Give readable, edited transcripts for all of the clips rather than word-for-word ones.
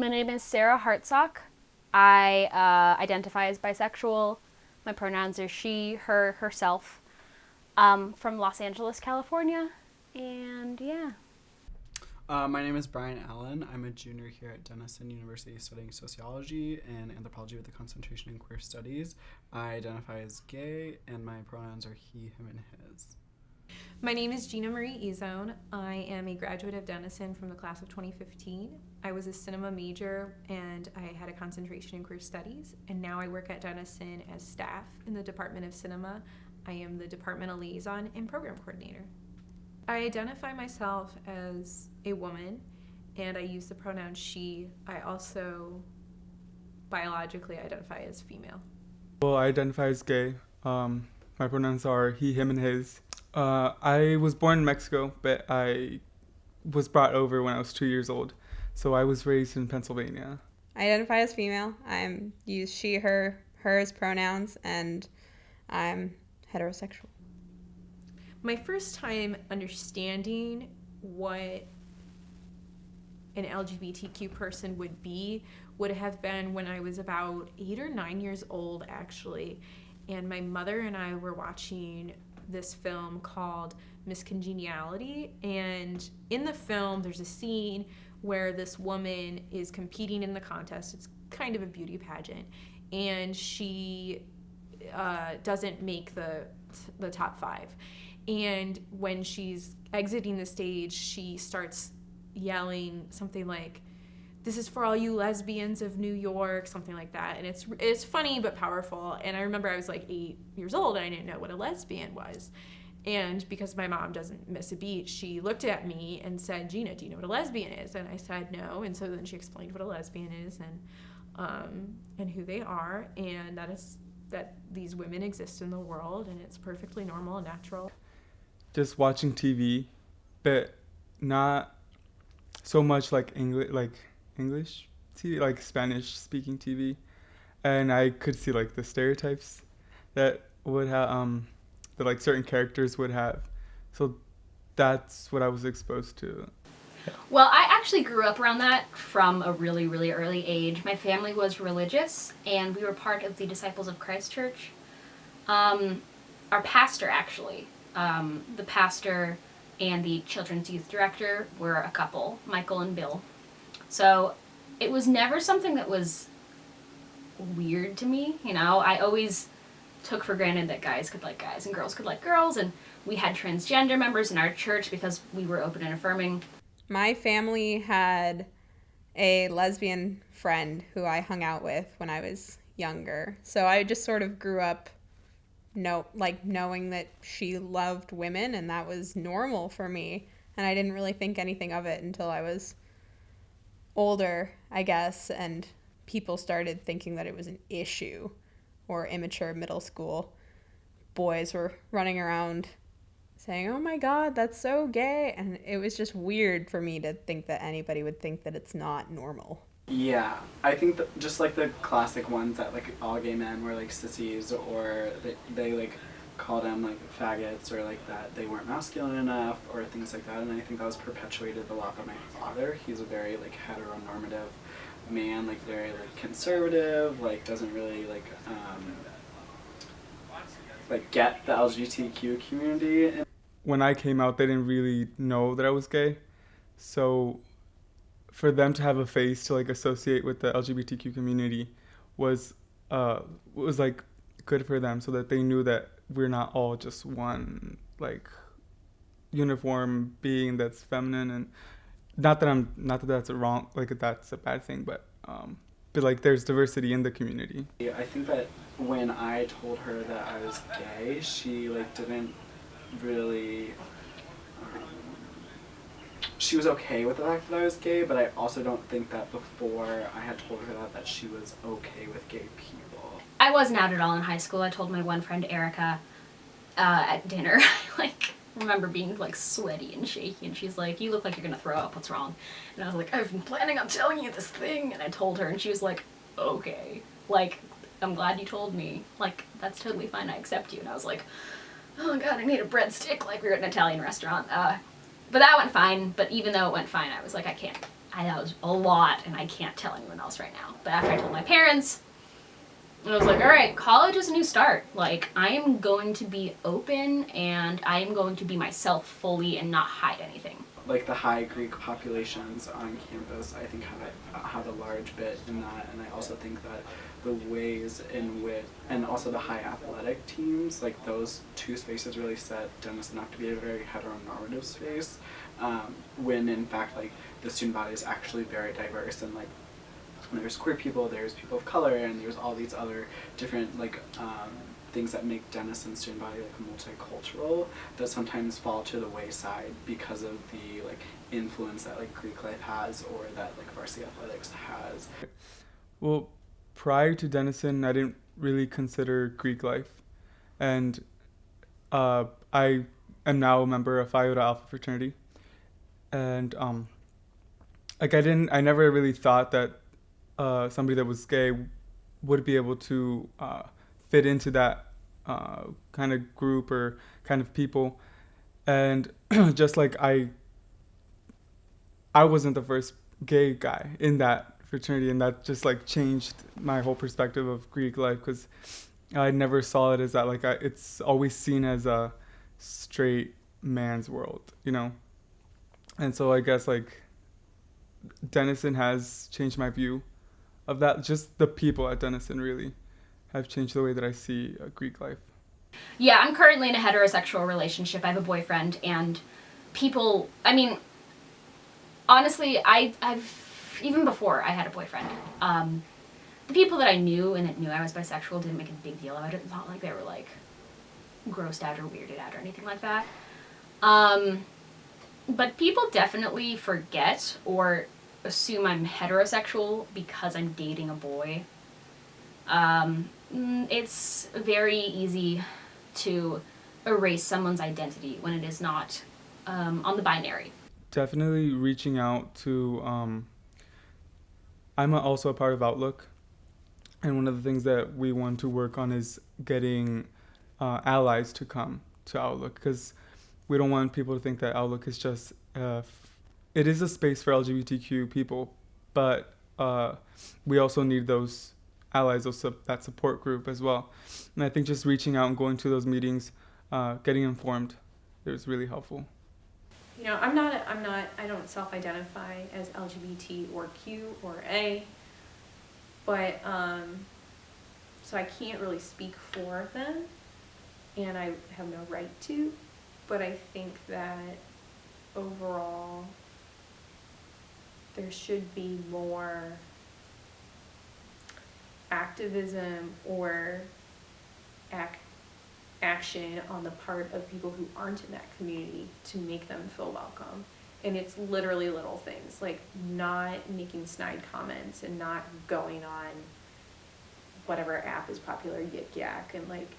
My name is Sarah Hartsock. I identify as bisexual. My pronouns are she, her, herself. From Los Angeles, California. And yeah. My name is Brian Allen. I'm a junior here at Denison University studying sociology and anthropology with a concentration in queer studies. I identify as gay, and my pronouns are he, him, and his. My name is Gina Marie Ezone. I am a graduate of Denison from the class of 2015. I was a cinema major and I had a concentration in queer studies, and now I work at Denison as staff in the Department of Cinema. I am the departmental liaison and program coordinator. I identify myself as a woman and I use the pronoun she. I also biologically identify as female. Well, I identify as gay. My pronouns are he, him, and his. I was born in Mexico, but I was brought over when I was 2 years old. So I was raised in Pennsylvania. I identify as female. I'm use she, her, hers pronouns, and I'm heterosexual. My first time understanding what an LGBTQ person would be would have been when I was about 8 or 9 years old, actually. And my mother and I were watching this film called Miss Congeniality. And in the film, there's a scene where this woman is competing in the contest. It's kind of a beauty pageant. And she doesn't make the top 5. And when she's exiting the stage, she starts yelling something like, "This is for all you lesbians of New York," something like that. And it's funny but powerful. And I remember I was like 8 years old and I didn't know what a lesbian was. And because my mom doesn't miss a beat, she looked at me and said, "Gina, do you know what a lesbian is?" And I said no. And so then she explained what a lesbian is and who they are, and that these women exist in the world and it's perfectly normal and natural. Just watching TV, but not so much like English TV, like Spanish speaking TV. And I could see like the stereotypes that would have that like certain characters would have. So that's what I was exposed to. Well, I actually grew up around that from a really, really early age. My family was religious, and we were part of the Disciples of Christ Church. Our pastor, actually, the pastor and the children's youth director were a couple, Michael and Bill. So it was never something that was weird to me, you know. I always took for granted that guys could like guys and girls could like girls, and we had transgender members in our church because we were open and affirming. My family had a lesbian friend who I hung out with when I was younger. So I just sort of grew up knowing that she loved women, and that was normal for me. And I didn't really think anything of it until I was older, I guess, and people started thinking that it was an issue, or immature middle school boys were running around saying, "Oh my God, that's so gay." And it was just weird for me to think that anybody would think that it's not normal. Yeah, I think that just like the classic ones that like all gay men were like sissies, or they like called them like faggots, or like that they weren't masculine enough, or things like that. And I think that was perpetuated a lot by my father. He's a very like heteronormative man, like very like conservative, like doesn't really like get the LGBTQ community. When I came out, they didn't really know that I was gay. So for them to have a face to like associate with the LGBTQ community was like good for them, so that they knew that we're not all just one like uniform being that's feminine. And not that that's a wrong, like that's a bad thing, but like there's diversity in the community. I think that when I told her that I was gay, she like didn't really she was okay with the fact that I was gay, but I also don't think that before I had told her that she was okay with gay people. I wasn't out at all in high school. I told my one friend Erica at dinner. I remember being like sweaty and shaky, and she's like, "You look like you're gonna throw up, what's wrong?" And I was like, "I've been planning on telling you this thing." And I told her, and she was like, "Okay, like, I'm glad you told me, like, that's totally fine, I accept you." And I was like, "Oh God, I need a breadstick," like we were at an Italian restaurant. But that went fine. But even though it went fine, I was like, I that was a lot, and I can't tell anyone else right now. But after I told my parents, I was like, all right, college is a new start. Like, I am going to be open, and I am going to be myself fully and not hide anything. Like the high Greek populations on campus, I think have a large bit in that, and I also think that the ways in which, and also the high athletic teams, like those two spaces really set Denison up to be a very heteronormative space, when in fact like the student body is actually very diverse, and like there's queer people, there's people of color, and there's all these other different like things that make Denison student body like multicultural that sometimes fall to the wayside because of the like influence that like Greek life has or that like varsity athletics has. Well, prior to Denison, I didn't really consider Greek life, and I am now a member of Phi Iota Alpha fraternity, and like I never really thought that somebody that was gay would be able to fit into that kind of group or kind of people, and just like I wasn't the first gay guy in that fraternity, and that just like changed my whole perspective of Greek life, because I never saw it as that like it's always seen as a straight man's world, you know. And so I guess like Denison has changed my view of that. Just the people at Denison really have changed the way that I see Greek life. Yeah, I'm currently in a heterosexual relationship. I have a boyfriend, and people, I mean, honestly, I've even before I had a boyfriend, the people that I knew and that knew I was bisexual didn't make a big deal about it. It's not like they were like grossed out or weirded out or anything like that. But people definitely forget or assume I'm heterosexual because I'm dating a boy. It's very easy to erase someone's identity when it is not on the binary. Definitely reaching out to, I'm also a part of Outlook, and one of the things that we want to work on is getting allies to come to Outlook, because we don't want people to think that Outlook is just, it is a space for LGBTQ people, but we also need those allies, that support group as well. And I think just reaching out and going to those meetings, getting informed, is really helpful. You know, I don't self-identify as LGBT or Q or A, but, so I can't really speak for them, and I have no right to, but I think that overall there should be more activism or action on the part of people who aren't in that community to make them feel welcome. And it's literally little things, like not making snide comments and not going on whatever app is popular, Yik Yak, and like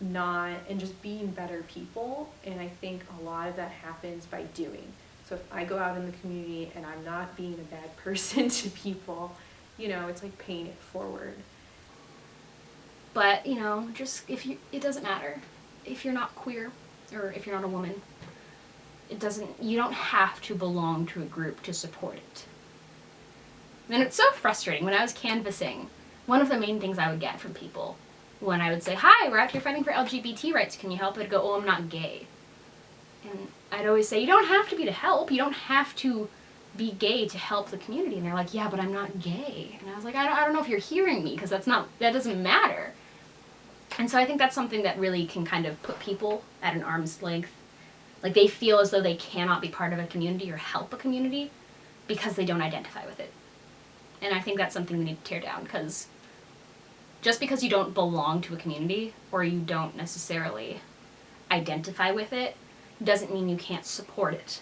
not, and just being better people. And I think a lot of that happens by doing. So if I go out in the community and I'm not being a bad person to people, you know, it's like paying it forward. But, you know, just it doesn't matter. If you're not queer or if you're not a woman, you don't have to belong to a group to support it. And it's so frustrating. When I was canvassing, one of the main things I would get from people when I would say, hi, we're out here fighting for LGBT rights, can you help? I'd go, oh, I'm not gay. And I'd always say, you don't have to be to help. You don't have to be gay to help the community. And they're like, yeah, but I'm not gay. And I was like, I don't know if you're hearing me, because that doesn't matter. And so I think that's something that really can kind of put people at an arm's length. Like they feel as though they cannot be part of a community or help a community because they don't identify with it. And I think that's something we need to tear down, because just because you don't belong to a community or you don't necessarily identify with it doesn't mean you can't support it.